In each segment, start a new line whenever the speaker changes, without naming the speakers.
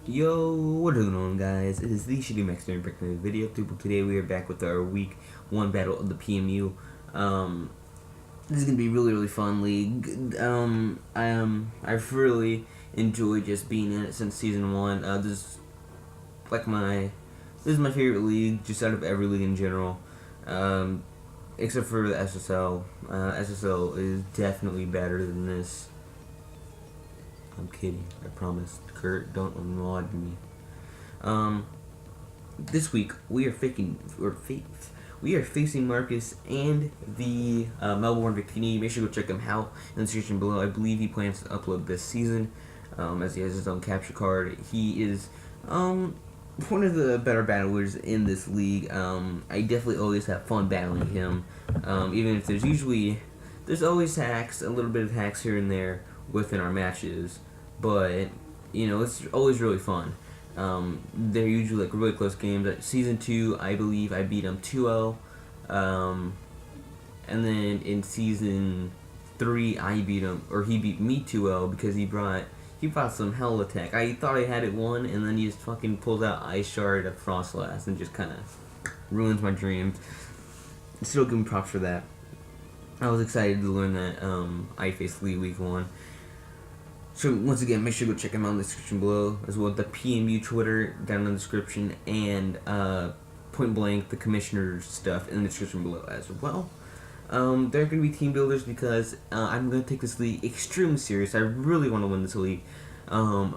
Yo, what is going on, guys? It is the Shitty Max doing back in the video. Today we are back with our week 1 battle of the PMU. This is gonna be really fun league. I've really enjoyed just being in it since season 1. This is my favorite league, just out of every league in general. Except for the SSL. SSL is definitely better than this. I'm kidding. I promise. Kurt, don't mod me. This week we are facing Marcus and the Melbourne Victini. Make sure to go check him out in the description below. I believe he plans to upload this season, as he has his own capture card. He is one of the better battlers in this league. I definitely always have fun battling him, even if there's always hacks, a little bit of hacks here and there within our matches. But, you know, it's always really fun. They're usually like really close games. At season 2, I believe I beat him 2-0. And then in season 3, I beat him, or he beat me 2-0 because he brought some hell attack. I thought I had it won, and then he just fucking pulls out Ice Shard of Frostlass and just kind of ruins my dreams. Still give him props for that. I was excited to learn that I faced Lee week 1. So once again, make sure to go check him out in the description below, as well as the PMU Twitter down in the description, and Point Blank, the commissioner's stuff in the description below as well. There are going to be team builders because I'm going to take this league extremely serious. I really want to win this league, or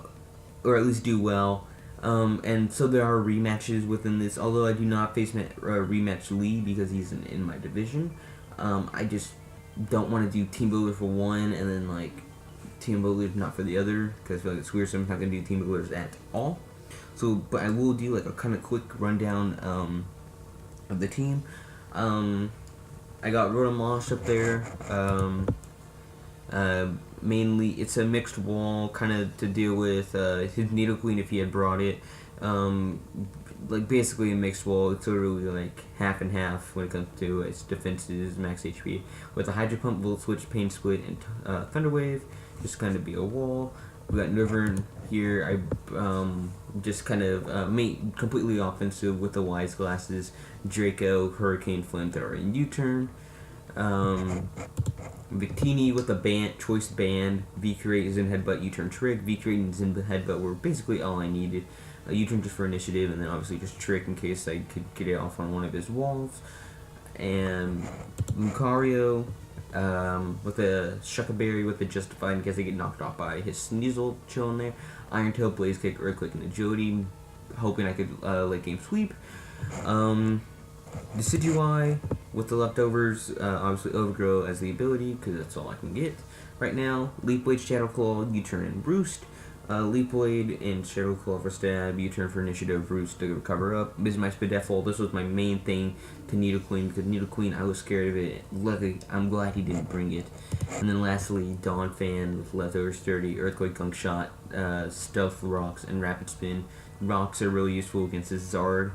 at least do well. And so there are rematches within this, although I do not face rematch Lee because he's in my division. I just don't want to do team builder for one and then like team builders not for the other, because I feel like it's weird, so I'm not going to do team builders at all. So, but I will do like a kind of quick rundown of the team. I got Rotomosh up there. Mainly, it's a mixed wall, kind of to deal with his Needle Queen if he had brought it. Like basically a mixed wall. It's literally like half and half when it comes to its defenses, max HP, with a Hydro Pump, Volt Switch, Pain Split, and Thunder Wave. Just kind of be a wall. We got Nurvern here. I just kind of made completely offensive with the Wise Glasses, Draco, Hurricane, Flamethrower, and U-Turn. Victini with a choice band, V-Create, Zen Headbutt, U-Turn Trick. V-Create and Zen Headbutt were basically all I needed. U-Turn just for initiative, and then obviously just Trick in case I could get it off on one of his walls. And Lucario with a Shuckaberry with a Justified in case I get knocked off by his Sneasel chilling there. Iron Tail, Blaze Kick, Earthquake, and Agility, hoping I could late game sweep. Decidueye with the leftovers, obviously Overgrow as the ability, because that's all I can get right now. Leap Blade, Shadow Claw, U-Turn, and Roost. Leap Blade and Shadow Claw for stab, U-Turn for initiative, Roost to recover up. Bismite Spadeffel, this was my main thing to Needle Queen, because Needle Queen, I was scared of it. Luckily, I'm glad he didn't bring it. And then lastly, Dawn Fan with leftovers 30, Earthquake, Gunk Shot, Stealth Rocks, and Rapid Spin. Rocks are really useful against this Zard.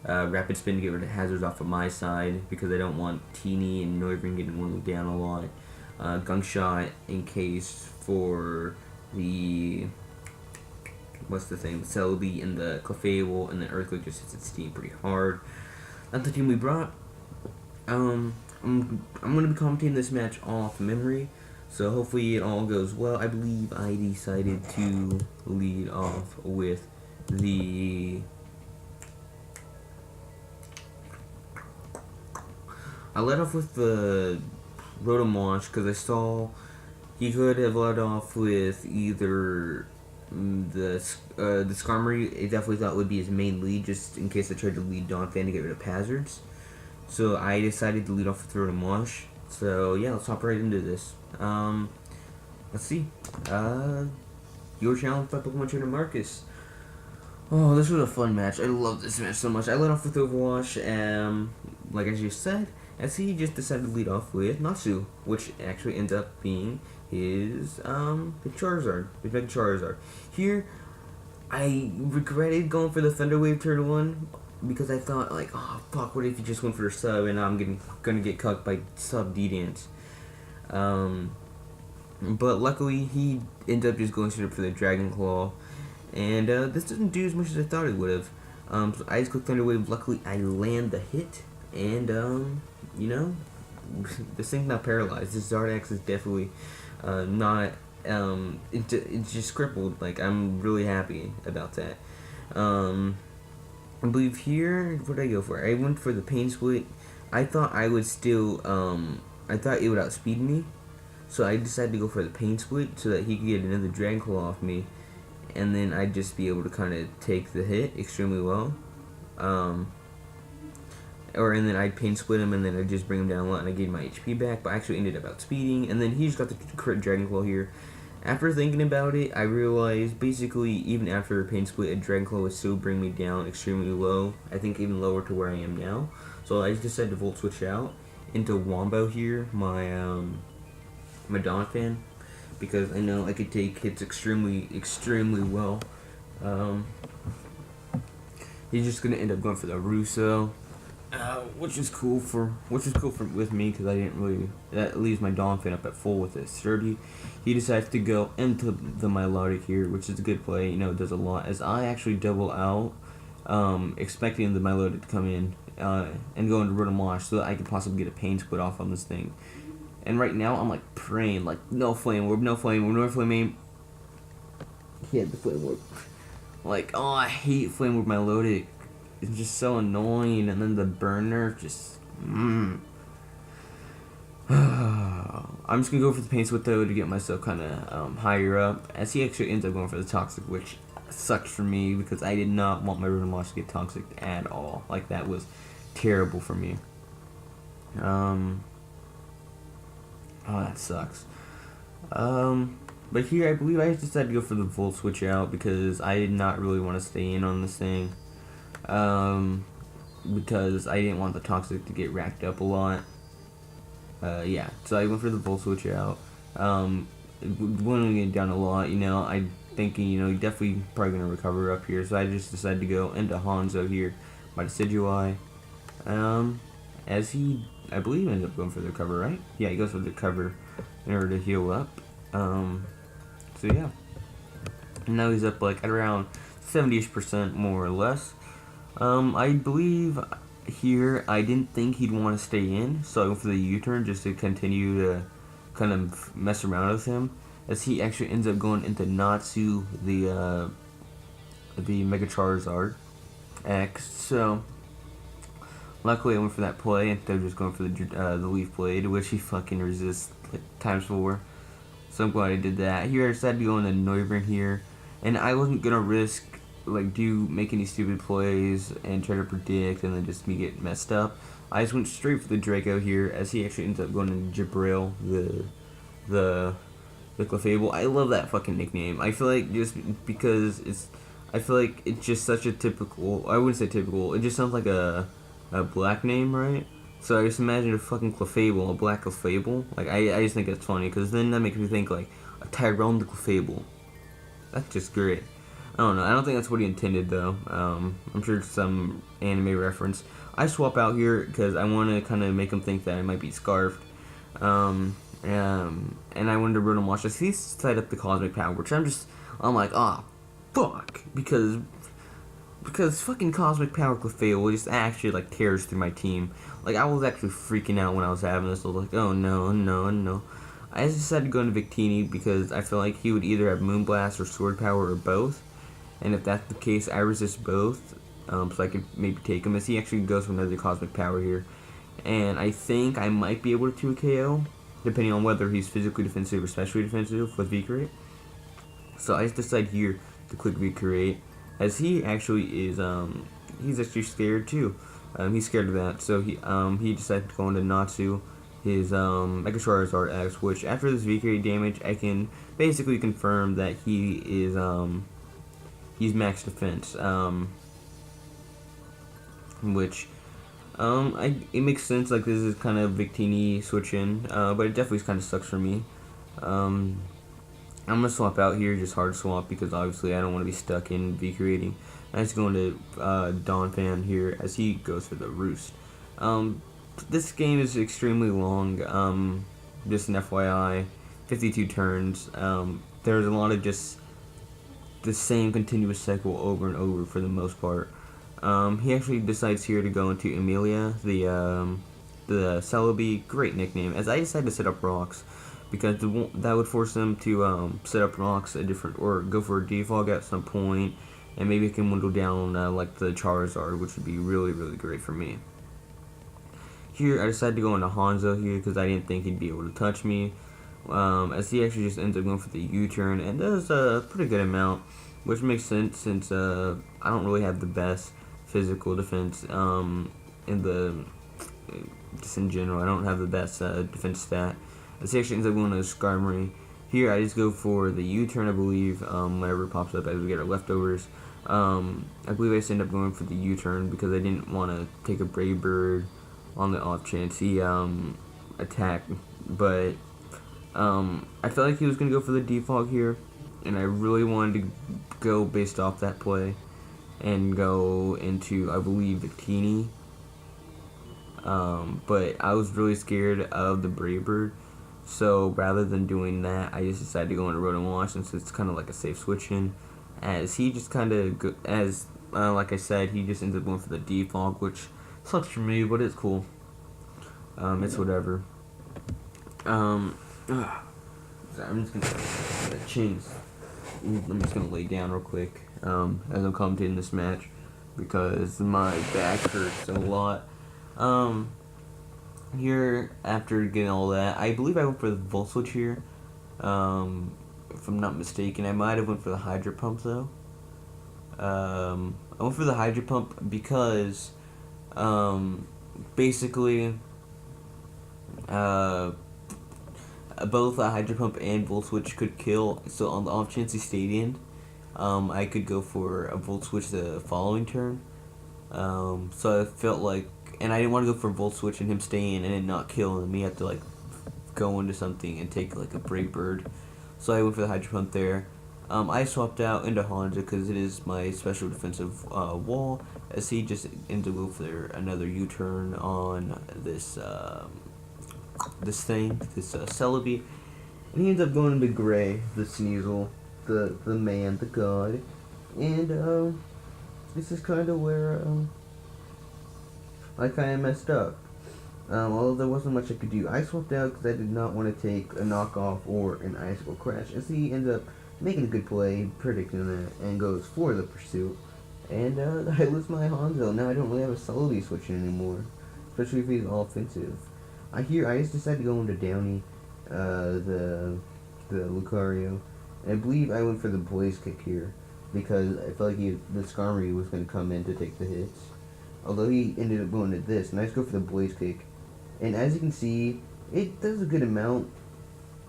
Rapid Spin to get rid of hazards off of my side, because I don't want Teeny and Noivern getting one down a lot. Gunk Shot in case for the what's the thing? Celebi and the Clefable, and the Earthquake just hits its team pretty hard. That's the team we brought. I'm gonna be commentating this match off memory, so hopefully it all goes well. I believe I decided to lead off with the. I led off with the Rotomosh because I saw he could have led off with either the Skarmory. I definitely thought would be his main lead, just in case I tried to lead Dawn Fan to get rid of hazards. So I decided to lead off with Rotomosh. So yeah, let's hop right into this. Let's see. Your challenge by Pokemon Trainer Marcus. Oh, this was a fun match. I love this match so much. I led off with Overwash, like I just said, as he just decided to lead off with Natsu, which actually ends up being his the Charizard, his Mega Charizard. Here, I regretted going for the Thunder Wave turn 1 because I thought like, oh fuck, what if he just went for a sub and now I'm gonna get cucked by sub D-Dance. But luckily he ended up just going straight for the Dragon Claw, and this doesn't do as much as I thought it would have. So I just clicked Thunderwave. Luckily, I land the hit, and you know, this thing's not paralyzed. This Zardax is definitely not. It's just crippled. Like, I'm really happy about that. I believe here, what did I go for? I went for the Pain Split. I thought I would still, I thought it would outspeed me. So I decided to go for the Pain Split so that he could get another Dragon Claw off me. And then I'd just be able to kind of take the hit extremely well. And then I'd Pain Split him, and then I'd just bring him down a lot, and I gained my HP back. But I actually ended up outspeeding. And then he just got the crit Dragon Claw here. After thinking about it, I realized basically even after a Pain Split, a Dragon Claw would still bring me down extremely low. I think even lower to where I am now. So I just decided to Volt Switch out into Wombo here, my Donphan, because I know I could take hits extremely well. He's just gonna end up going for the Russo. Which is cool with me because I didn't really. That leaves my Donphan up at full with his 30. He decides to go into the Milotic here, which is a good play. You know, it does a lot. As I actually double out, expecting the Milotic to come in and go into Rotom Wash so that I could possibly get a Pain Split off on this thing. And right now I'm like praying, like no Flame Orb, no Flame Aim. He had the Flame Orb. Like, oh, I hate Flame Orb Milotic. It's just so annoying, and then the burner just. I'm just gonna go for the Pain Split though to get myself kind of higher up. As he actually ends up going for the Toxic, which sucks for me because I did not want my Rotom Wash to get Toxic at all. Like, that was terrible for me. Oh, that sucks. But here I believe I decided to go for the Volt Switch out because I did not really want to stay in on this thing. Because I didn't want the Toxic to get racked up a lot. Yeah, so I went for the Volt Switch out. Wanting it down a lot, you know, I thinking, you know, he definitely probably gonna recover up here, so I just decided to go into Hanzo here by Decidueye. As he, I believe, ended up going for the recover, right? Yeah, he goes for the recover in order to heal up. So yeah. And now he's up like at around 70% more or less. I believe here I didn't think he'd want to stay in, so I went for the U-turn just to continue to kind of mess around with him. As he actually ends up going into Natsu, the Mega Charizard X. So luckily I went for that play instead of just going for the Leaf Blade, which he fucking resists like ×4. So I'm glad I did that. Here I decided to go into Noivern here, and I wasn't gonna risk make any stupid plays and try to predict and then just me get messed up. I just went straight for the Draco here, as he actually ends up going into Jibril, the Clefable. I love that fucking nickname. I feel like just because I feel like it's just such a typical, I wouldn't say typical, it just sounds like a black name, right? So I just imagine a fucking Clefable, a black Clefable. Like, I just think it's funny, because then that makes me think like a Tyrone the Clefable. That's just great. I don't know. I don't think that's what he intended, though. I'm sure it's some anime reference. I swap out here because I want to kind of make him think that I might be Scarfed. And I wanted to Rotom Wash. He set up the Cosmic Power, which I'm like, fuck. Because fucking Cosmic Power Clefable just actually, like, tears through my team. Like, I was actually freaking out when I was having this. I was like, oh, no. I just decided to go into Victini because I feel like he would either have Moonblast or Sword Power or both. And if that's the case, I resist both, so I could maybe take him, as he actually goes for another Cosmic Power here. And I think I might be able to 2KO, depending on whether he's physically defensive or specially defensive with V-Create. So I just decide here to click V-Create, as he actually is, he's actually scared too. He's scared of that, so he decided to go into Natsu, his Mega Charizard X, which after this V-Create damage, I can basically confirm that he is, he's max defense, which, it makes sense, like, this is kind of Victini switch in, but it definitely kind of sucks for me. I'm gonna swap out here, just hard swap, because obviously I don't want to be stuck in V-creating. I just go into Donphan here, as he goes for the Roost. This game is extremely long, just an FYI, 52 turns. There's a lot of just the same continuous cycle over and over for the most part. He actually decides here to go into Emilia, the Celebi, great nickname, as I decided to set up rocks, because that would force them to set up rocks a different, or go for a defog at some point, and maybe it can dwindle down like the Charizard, which would be really, really great for me. Here, I decided to go into Hanzo here, because I didn't think he'd be able to touch me, as he actually just ends up going for the U-turn, and does a pretty good amount, which makes sense since I don't really have the best physical defense in the just in general. I don't have the best defense stat. This actually ends up going to Skarmory. Here I just go for the U-turn, I believe, whenever it pops up as we get our leftovers. I believe I just end up going for the U-turn because I didn't want to take a Brave Bird on the off chance he attacked, but I felt like he was going to go for the defog here, and I really wanted to go based off that play and go into, I believe, Victini. But I was really scared of the Brave Bird, so rather than doing that, I just decided to go into Rotom Wash since it's kind of like a safe switch in, as he just kind of, like I said, he just ends up going for the defog, which sucks for me, but it's cool. It's whatever. I'm just gonna change. I'm just gonna lay down real quick as I'm commentating this match because my back hurts a lot. Here, after getting all that, I believe I went for the Volt Switch here. If I'm not mistaken, I might have went for the Hydro Pump though. I went for the Hydro Pump because, basically, both a Hydro Pump and Volt Switch could kill. So on the off chance he stayed in, I could go for a Volt Switch the following turn. So I felt like, and I didn't want to go for Volt Switch and him stay in and it not kill and me have to like go into something and take like a Brave Bird. So I went for the Hydro Pump there. I swapped out into Hanzo because it is my special defensive wall, as he just ends up going for another U-turn on this this Celebi, and he ends up going into Gray, the Sneasel, the man, the god, and this is kind of where I kind of messed up. Although there wasn't much I could do, I swapped out because I did not want to take a knockoff or an Icicle Crash, as he ends up making a good play, predicting that, and goes for the pursuit. And I lose my Hanzo. Now I don't really have a Celebi switching anymore, especially if he's all offensive. I just decided to go into Downy, the Lucario, and I believe I went for the Blaze Kick here because I felt like the Skarmory was going to come in to take the hits. Although he ended up going to this, and I just go for the Blaze Kick, and as you can see, it does a good amount.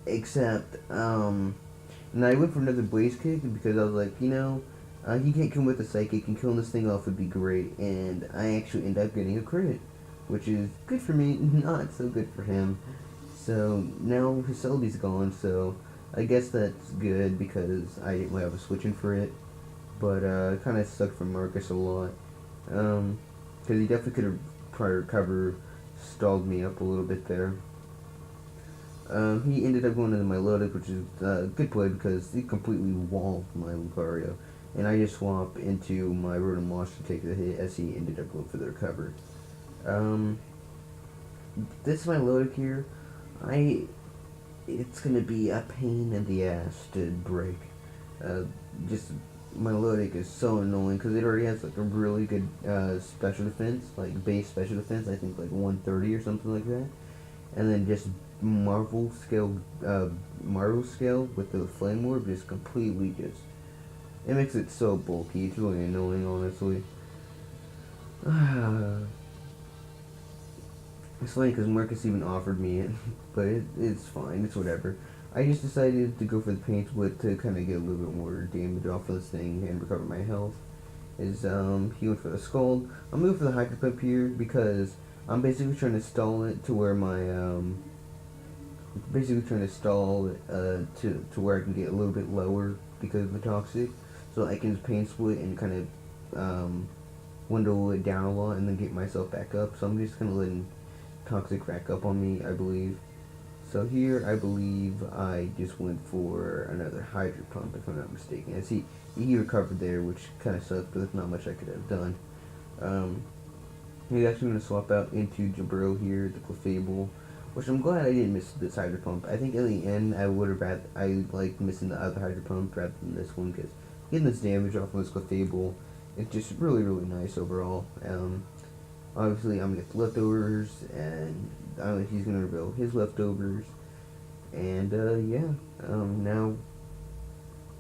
Except, and I went for another Blaze Kick because I was like, he can't come with a Psychic, and killing this thing off would be great, and I actually end up getting a crit, which is good for me, not so good for him. So now his Celebi's gone, so I guess that's good because I didn't really have a switch in for it. But it kind of sucked for Marcus a lot, because he definitely could have prior cover stalled me up a little bit there. He ended up going into my Milotic, which is a good play because he completely walled my Lucario, and I just swap into my Rotom Wash to take the hit as he ended up going for the recover. This is my Milotic here. It's gonna be a pain in the ass to break. Just my Milotic is so annoying because it already has like a really good special defense, like base special defense. I think like 130 or something like that, and then just Marvel scale with the Flame Orb just completely it makes it so bulky. It's really annoying, honestly. It's funny because Marcus even offered me it, but it's fine. It's whatever. I just decided to go for the Pain Split to kind of get a little bit more damage off of this thing and recover my health. He went for the Scald. I'm going for the Hyper Pump here because I'm basically trying to stall it to where my to where I can get a little bit lower because of the Toxic, so I can just Pain Split and kind of dwindle it down a lot and then get myself back up. So I'm just gonna let Toxic rack up on me, I believe.
So here, I believe I just went for another Hydro Pump, if I'm not mistaken. As he recovered there, which kind of sucked, but there's not much I could have done. He's actually going to swap out into Jabril here, the Clefable, which I'm glad I didn't miss this Hydro Pump. I think in the end, I like missing the other Hydro Pump rather than this one, because getting this damage off of this Clefable, it's just really, really nice overall. Obviously, I'm going to get the leftovers, and he's going to reveal his leftovers. And, now,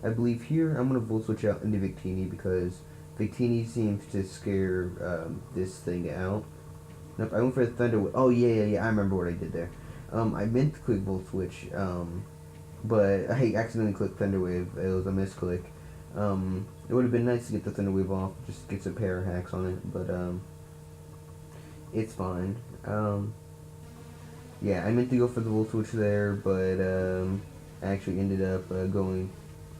I believe here I'm going to Volt Switch out into Victini, because Victini seems to scare this thing out. Nope, I went for the Thunder. Oh, yeah, I remember what I did there. I meant to click Volt Switch, but I accidentally clicked Thunder Wave. It was a misclick. It would have been nice to get the Thunder Wave off, just get some power hacks on it, but, it's fine. Yeah, I meant to go for the Volt Switch there, but I actually ended up going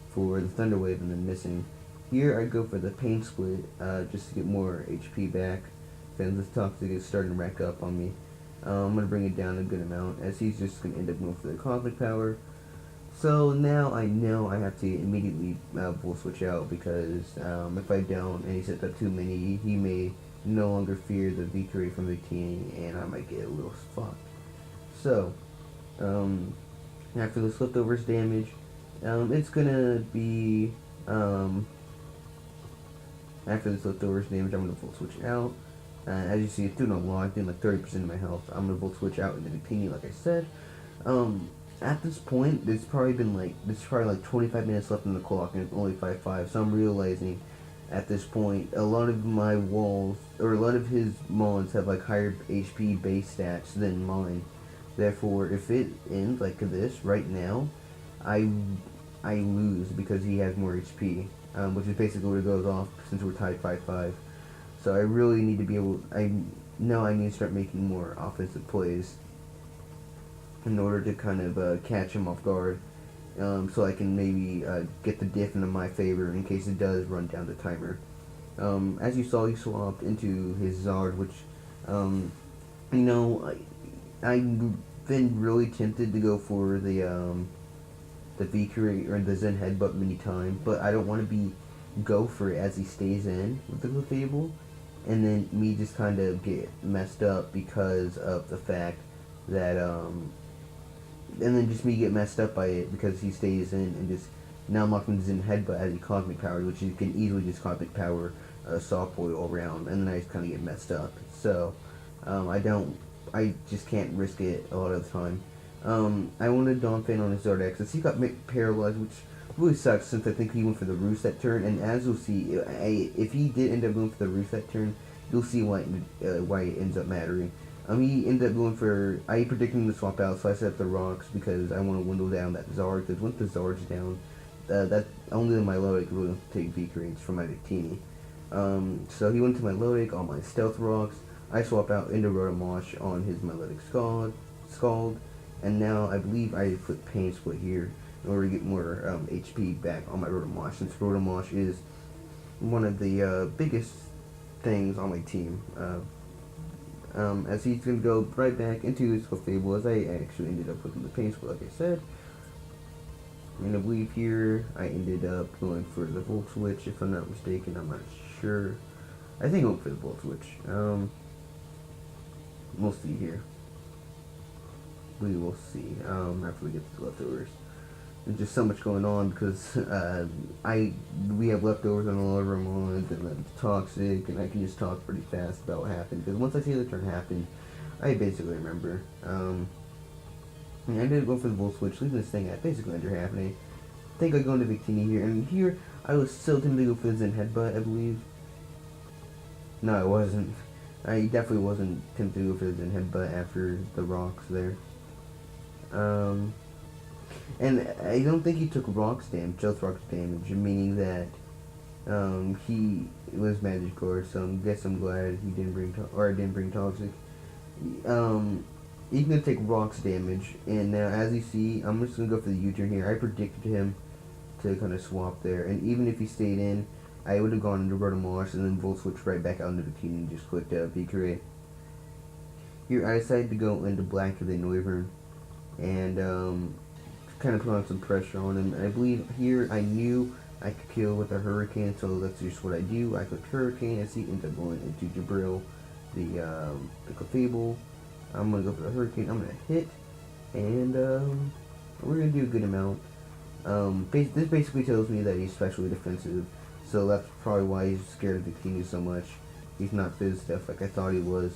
for the Thunder Wave and then missing. Here I go for the Pain Split just to get more HP back, since this Toxic is starting to rack up on me. I'm going to bring it down a good amount, as he's just going to end up going for the Cosmic Power. So now I know I have to immediately Volt Switch out, because if I don't and he sets up too many, he may no longer fear the Victory from Victini, and I might get a little fucked. So, after this leftovers damage, it's gonna be, after this leftovers damage, I'm gonna Volt Switch out. As you see, it's doing a lot, it's doing like 30% of my health. I'm gonna Volt Switch out into Victini, like I said. At this point, there's probably like 25 minutes left on the clock, and it's only 5-5, so I'm realizing at this point, a lot of my walls, or a lot of his mons have like higher HP base stats than mine. Therefore, if it ends like this right now, I lose because he has more HP, which is basically what it goes off since we're tied 5-5. So I really need to be able, I know I need to start making more offensive plays in order to kind of catch him off guard. So I can maybe get the diff into my favor in case it does run down the timer. As you saw, he swapped into his Zard, which, I've been really tempted to go for the Victory or the Zen Headbutt many times, but I don't want to go for it as he stays in with the Clefable, and then me just kind of get messed up because of the fact that and then just me get messed up by it because he stays in, and just now I'm locking in Headbutt as he Cosmic Power, which you can easily just Cosmic Power Soft Boy all around, and then I just kind of get messed up. So I just can't risk it a lot of the time. I wanted Donphan on his Zard X. He got paralyzed, which really sucks since I think he went for the Roost that turn, and as you'll see, if he did end up going for the Roost that turn, you'll see why it ends up mattering. He ended up going for, I predicted him to swap out, so I set up the Rocks because I want to window down that Zard, because once the Zard's down, that only my Melodic really wants to take V-Creates from my Victini. So he went to my Melodic on my Stealth Rocks. I swap out into Rotomosh on his Melodic Scald, and now I believe I put Pain Split here in order to get more HP back on my Rotomosh, since Rotomosh is one of the biggest things on my team. As he's going to go right back into his Clefable, as I actually ended up putting the Pain Split, like I said. And I believe here I ended up going for the Volt Switch, if I'm not mistaken. I'm not sure. I think I went for the Volt Switch. We'll see here. We will see after we get the leftovers. There's just so much going on because we have leftovers on a lot of our mods, and then it's Toxic, and I can just talk pretty fast about what happened, because once I see the turn happen, I basically remember. I ended up going for the Volt Switch, leaving this thing at basically under happening. I think I go into Victini here, and here I was still tempted to go for the Zen Headbutt, I believe. No, I wasn't. I definitely wasn't tempted to go for the Zen Headbutt after the rocks there. And I don't think he took rocks damage, just rocks damage, meaning that he was Magic Guard, so I guess I'm glad he didn't bring, I didn't bring Toxic. He's going to take rocks damage, and now as you see, I'm just going to go for the U-turn here. I predicted him to kind of swap there, and even if he stayed in, I would have gone into Rotomosh and then Volt Switch right back out into Victini and just clicked V-Create. Here I decided to go into Black of the Noivern, and kind of put on some pressure on him. And I believe here I knew I could kill with a hurricane, so that's just what I do. I click hurricane as he ends up going into Jabril, the Clefable. I'm gonna go for the hurricane. I'm gonna hit, and we're gonna do a good amount. This basically tells me that he's specially defensive, so that's probably why he's scared of Victini so much. He's not fizz stuff like I thought he was.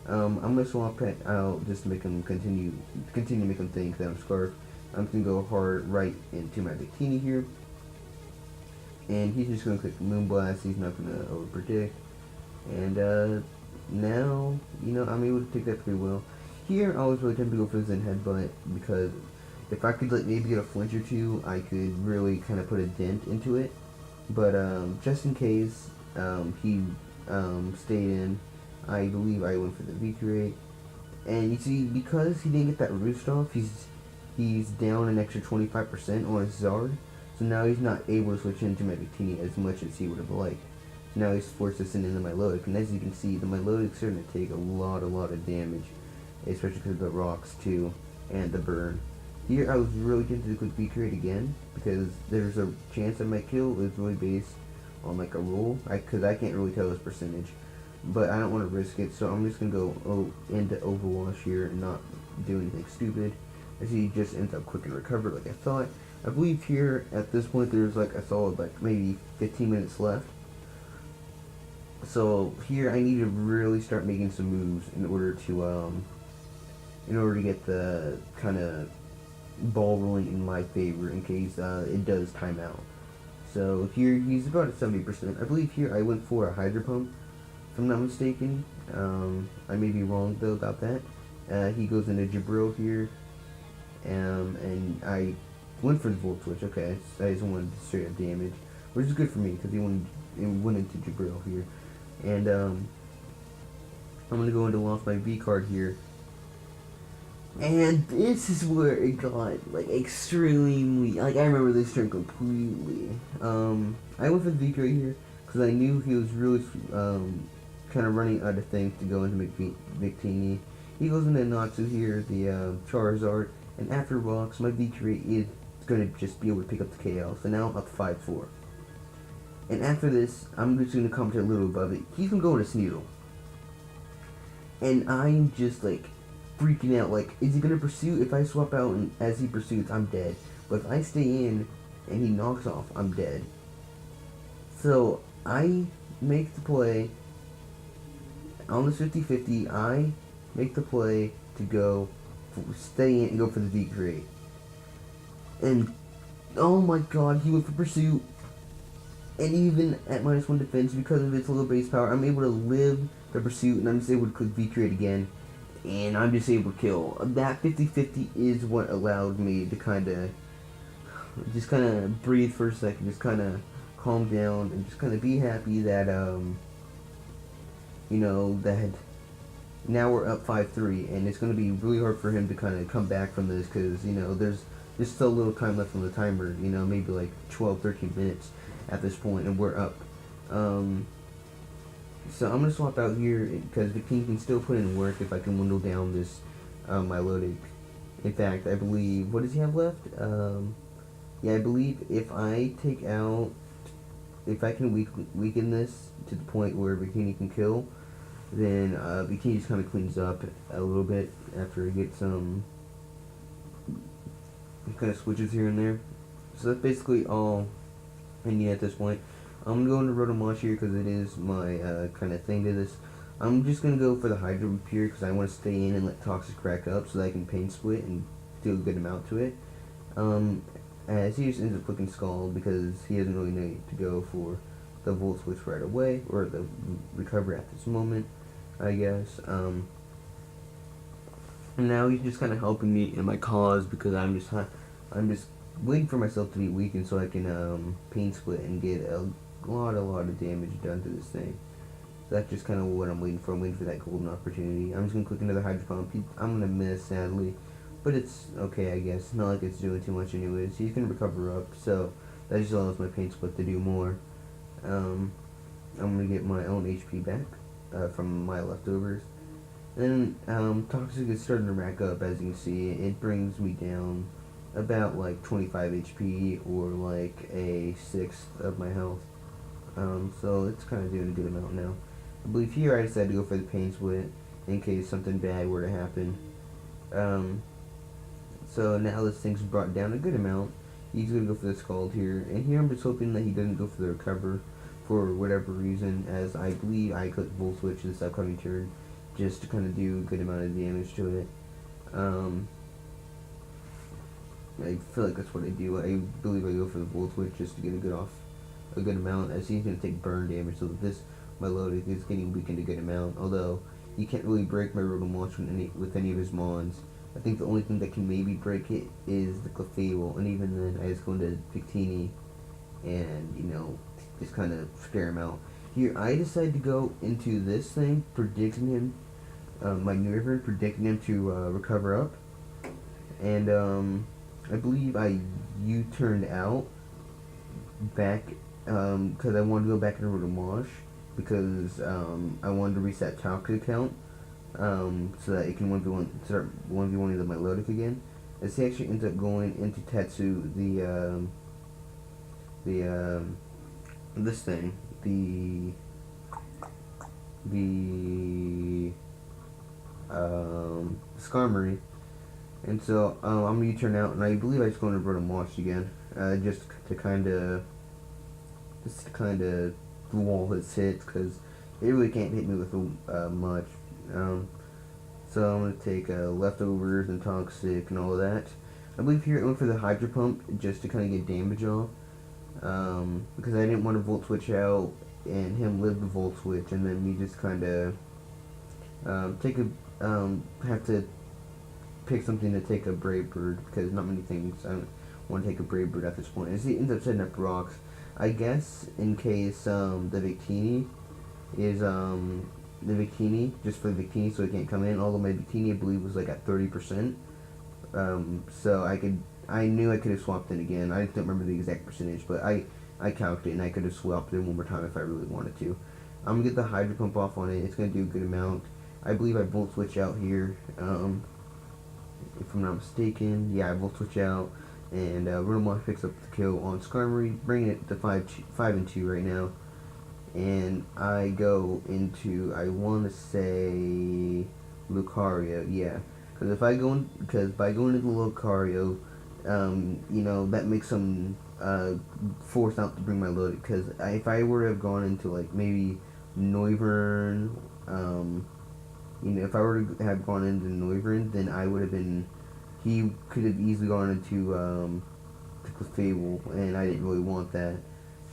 I'm gonna swap it out just to make him continue to make him think that I'm Scarf. I'm gonna go hard right into my Victini here, and he's just gonna click Moonblast. He's not gonna overpredict, and now I'm able to take that pretty well. Here I was really tempted to go for the Zen Headbutt because if I could maybe get a flinch or two, I could really kind of put a dent into it. But just in case he stayed in, I believe I went for the Victini. And you see, because he didn't get that roost off, he's down an extra 25% on his Zard. So now he's not able to switch into my Victini as much as he would have liked. So now he's forced to send in the Milotic. And as you can see, the Milotic's starting to take a lot of damage. Especially because of the rocks too, and the burn. Here I was really tempted to click Victini again, because there's a chance I might kill. It's really based on like a roll, because I can't really tell his percentage. But I don't want to risk it, so I'm just going to go into Overwash here and not do anything stupid. As he just ends up quick and recover like I thought. I believe here, at this point, there's like a solid maybe 15 minutes left. So here I need to really start making some moves in order to get the kind of ball rolling in my favor in case it does time out. So here he's about at 70%. I believe here I went for a Hydro Pump, if I'm not mistaken. I may be wrong though about that. He goes into Jabril here, and I went for the Volt Switch. Okay, so I just wanted straight up damage, which is good for me because he went into Jabril here, and I'm gonna go into Lost My V card here. And this is where it got extremely I remember this turn completely. I went for the Victini here because I knew he was really kind of running out of things to go into Victini. He goes into Natsu here, the Charizard, and after rocks, my Victini is going to just be able to pick up the KO. So now I'm up 5-4. And after this, I'm just going to come to a little above it. He's going to go into Sneasel. And I'm just freaking out, is he gonna pursue? If I swap out and as he pursues, I'm dead. But if I stay in and he knocks off, I'm dead. So I make the play on this 50-50. I make the play to go stay in and go for the Victini. And oh my god, he went for pursuit. And even at -1 defense, because of its low base power, I'm able to live the pursuit, and I'm just able to click Victini again. And I'm just able to kill. That 50-50 is what allowed me to kind of breathe for a second, just kind of calm down, and just kind of be happy that, that now we're up 5-3, and it's going to be really hard for him to kind of come back from this, because, there's still a little time left on the timer, maybe 12-13 minutes at this point, and we're up. So I'm going to swap out here because Victini can still put in work if I can dwindle down this Milotic. In fact, I believe, what does he have left? Yeah, I believe if I can weaken this to the point where Victini can kill, then Victini just kind of cleans up a little bit after he gets some kind of switches here and there. So that's basically all I need at this point. I'm going to Rotomosh here because it is my kind of thing to this. I'm just going to go for the Hydro Repair because I want to stay in and let Toxic crack up so that I can Pain Split and do a good amount to it. As he just ends up clicking Scald because he doesn't really need to go for the Volt Switch right away, or the Recover at this moment, I guess. And now he's just kind of helping me in my cause because I'm just waiting for myself to be weakened so I can Pain Split and get a lot of damage done to this thing. So that's just kind of what I'm waiting for. I'm waiting for that golden opportunity. I'm just going to click another Hydro Pump. I'm going to miss, sadly. But it's okay, I guess. It's not like it's doing too much anyways. He's going to recover up, so that just allows my Pain Split to do more. I'm going to get my own HP back from my leftovers. And toxic is starting to rack up, as you can see. It brings me down about like 25 HP or like a sixth of my health. So it's kind of doing a good amount now. I believe here I decided to go for the pain split in case something bad were to happen. Um, so now this thing's brought down a good amount. He's going to go for the scald here. And here I'm just hoping that he doesn't go for the recover for whatever reason, as I believe I click Volt Switch this upcoming turn just to kind of do a good amount of damage to it. I feel like that's what I do. I believe I go for the Volt Switch just to get a good amount, as he's going to take burn damage, so this Melodic is getting weakened a good amount, although he can't really break my Rotom Launch with any of his Mons. I think the only thing that can maybe break it is the Clefable, and even then I just go into Victini and, you know, just kind of scare him out. Here, I decided to go into this thing, predicting him, my Wyvern, predicting him to recover up, and I believe I U-turned out back, because I wanted to go back into Rotom Wash, because I wanted to reset Toxic count, so that it can 1v1 start 1v1 into my Melodic again. As he actually ends up going into Tetsu, this thing, the Skarmory, and so I'm gonna turn out, and I believe I just go into Rotom Wash again, just to kind of wall his hits, because it really can't hit me with much. So I'm gonna take leftovers and toxic and all of that. I believe here I went for the Hydro Pump just to kind of get damage off, because I didn't want to Volt Switch out and him live the Volt Switch, and then me just kind of have to pick something to take a Brave Bird, because not many things I don't want to take a Brave Bird at this point. As he ends up setting up rocks, I guess in case the Victini is the Victini, just for the Victini, so it can't come in. Although my Victini, I believe, was like at 30%. So I knew I could have swapped in again. I don't remember the exact percentage, but I calculated it, and I could have swapped in one more time if I really wanted to. I'm gonna get the Hydro Pump off on it. It's gonna do a good amount. I believe I Volt Switch out here. If I'm not mistaken, yeah, I Volt Switch out, and Rotom Wash picks up the kill on Skarmory, bringing it to 5-2 right now. And I go into, I want to say Lucario, yeah, because by going into the Lucario, you know, that makes them force out to bring my load. Because if I were to have gone into like maybe Noivern, you know, if I were to have gone into Noivern, then I would have been, he could have easily gone into Clefable, and I didn't really want that.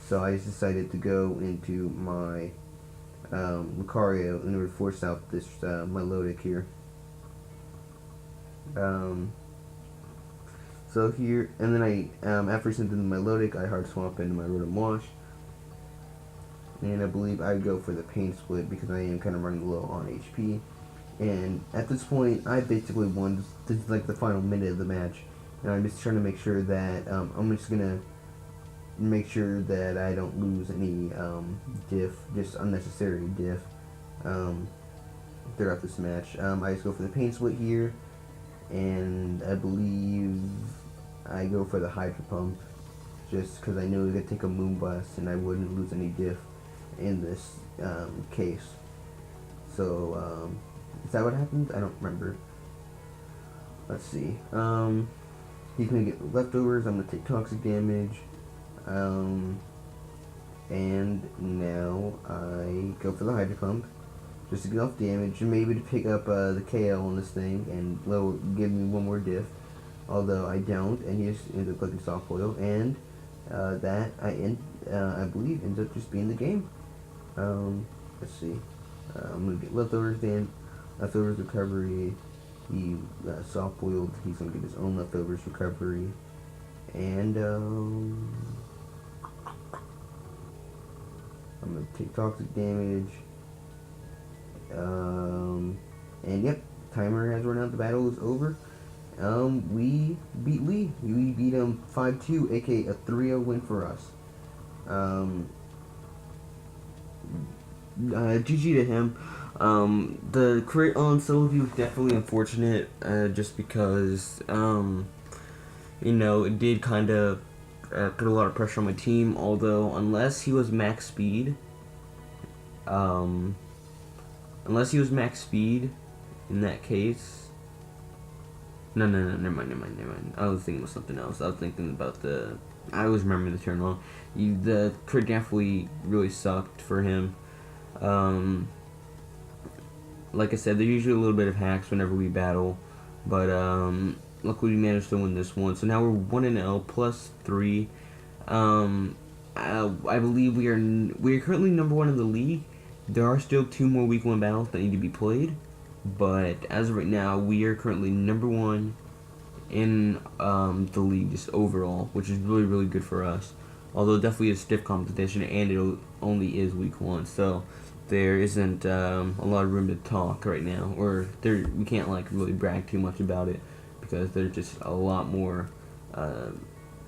So I just decided to go into my Lucario in order to force out this Melodic here. So here, and then I after I sent in the Melodic, I hard swap into my Rotom Wash, and I believe I go for the Pain Split because I am kind of running low on HP. And at this point, I basically won. This is like the final minute of the match, and I'm just trying to make sure that I'm just gonna make sure that I don't lose any diff, just unnecessary diff, throughout this match. I just go for the Pain Split here, and I believe I go for the Hydro Pump, just because I knew it could take a Moonblast and I wouldn't lose any diff in this case. So, is that what happened? I don't remember. Let's see. He's going to get leftovers, I'm going to take toxic damage. And now I go for the Hydro Pump just to get off damage and maybe to pick up the KO on this thing and give me one more diff. Although I don't, and he just ends up clicking Soft Foil, and that I believe ends up just being the game. Let's see. I'm gonna get leftovers then. Leftovers recovery. He soft boiled. He's gonna get his own leftovers recovery, and I'm gonna take toxic damage. And yep, timer has run out. The battle is over. We beat Lee. We beat him 5-2, aka a 3-0 win for us. GG to him.
The crit on Sylvie was definitely unfortunate, just because, it did kind of put a lot of pressure on my team. Although, unless he was max speed, in that case. No, never mind. I was thinking of something else. I was thinking about I was remembering the turn wrong. The crit definitely really sucked for him. Like I said, there's usually a little bit of hacks whenever we battle, but luckily we managed to win this one. So now we're 1-0 plus 3. I believe we are currently number 1 in the league. There are still 2 more week 1 battles that need to be played, but as of right now, we are currently number 1 in the league just overall, which is really, really good for us. Although definitely a stiff competition, and it only is week 1, so there isn't a lot of room to talk right now, or we can't really brag too much about it because there's just a lot more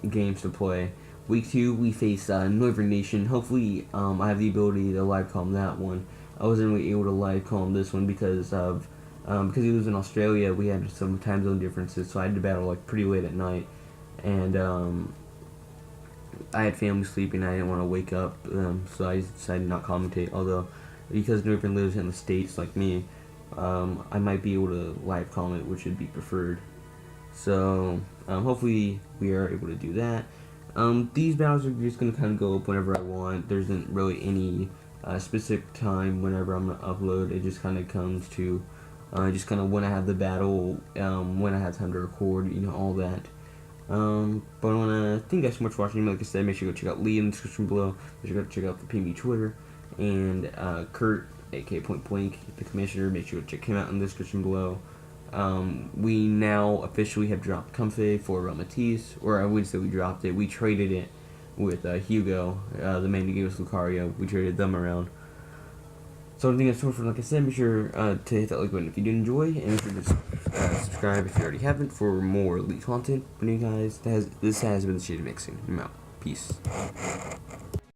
games to play. Week 2 we face Northern Nation. Hopefully I have the ability to live calm that one. I wasn't really able to live calm this one because he was in Australia. We had some time zone differences, so I had to battle pretty late at night, and I had family sleeping. I didn't want to wake up, so I decided not to commentate. Although, because Northern lives in the States like me, I might be able to live comment, which would be preferred. So, hopefully we are able to do that. These battles are just going to kind of go up whenever I want. There isn't really any specific time whenever I'm going to upload. It just kind of comes to just kind of when I have the battle, when I have time to record, all that. But I want to thank you guys so much for watching. Like I said, make sure you go check out Lee in the description below. Make sure you go check out the PMU Twitter. And Kurt, aka Point Blank, the commissioner, make sure to check him out in the description below. We now officially have dropped Comfy for Matisse, or I wouldn't say we dropped it. We traded it with Hugo, the man who gave us Lucario. We traded them around. So I think that's all for. Like I said, make sure to hit that like button if you did enjoy, and make sure to subscribe if you already haven't for more elite content. But anyway, guys, this has been the Shade of Mixing. I'm out. Peace.